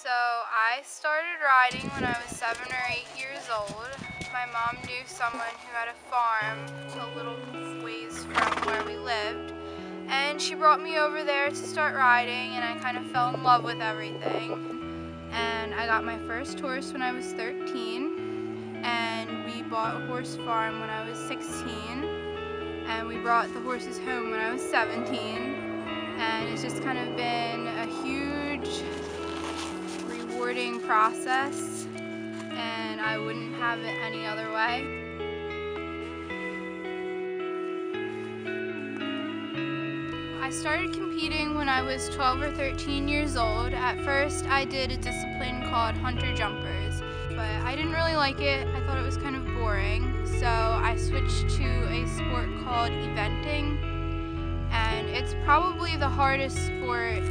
So I started riding when I was 7 or 8 years old. My mom knew someone who had a farm a little ways from where we lived, and she brought me over there to start riding, and I kind of fell in love with everything. And I got my first horse when I was 13, and we bought a horse farm when I was 16, and we brought the horses home when I was 17, and it's just kind of been a huge rewarding process, and I wouldn't have it any other way. I started competing when I was 12 or 13 years old. At first I did a discipline called hunter jumpers, but I didn't really like it. I thought it was kind of boring, so I switched to a sport called eventing, and it's probably the hardest sport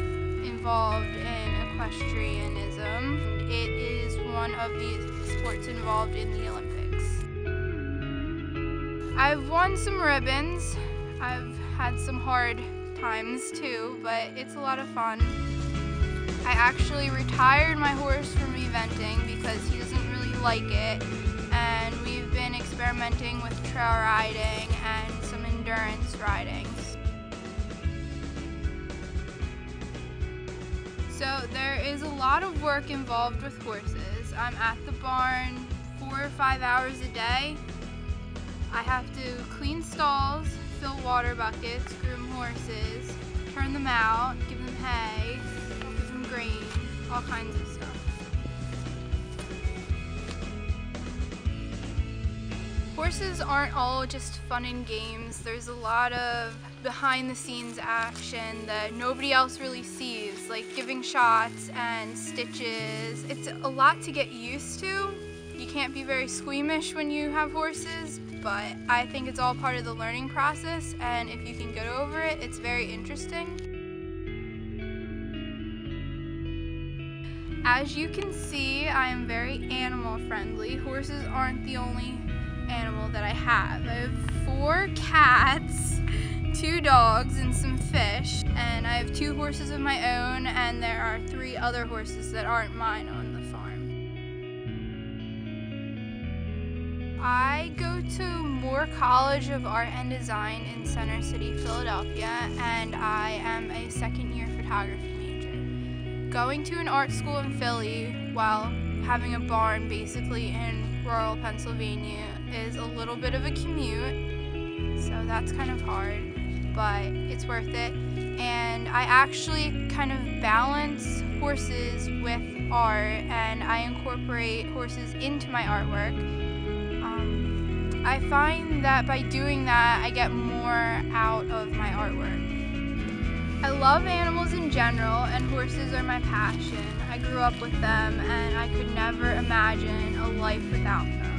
involved in equestrianism. It is one of the sports involved in the Olympics. I've won some ribbons. I've had some hard times too, but it's a lot of fun. I actually retired my horse from eventing because he doesn't really like it, and we've been experimenting with trail riding and some endurance riding. So there is a lot of work involved with horses. I'm at the barn 4 or 5 hours a day. I have to clean stalls, fill water buckets, groom horses, turn them out, give them hay, give them grain, all kinds of stuff. Horses aren't all just fun and games. There's a lot of behind the scenes action that nobody else really sees, like giving shots and stitches. It's a lot to get used to. You can't be very squeamish when you have horses, but I think it's all part of the learning process, and if you can get over it, it's very interesting. As you can see, I am very animal friendly. Horses aren't the only animal that I have. I have 4 cats, 2 dogs, and some fish, and I have 2 horses of my own, and there are 3 other horses that aren't mine on the farm. I go to Moore College of Art and Design in Center City, Philadelphia, and I am a second-year photography major. Going to an art school in Philly while having a barn basically in rural Pennsylvania is a little bit of a commute, so that's kind of hard, but it's worth it. And I actually kind of balance horses with art, and I incorporate horses into my artwork. I find that by doing that, I get more out of my artwork. I love animals in general, and horses are my passion. I grew up with them, and I could never imagine a life without them.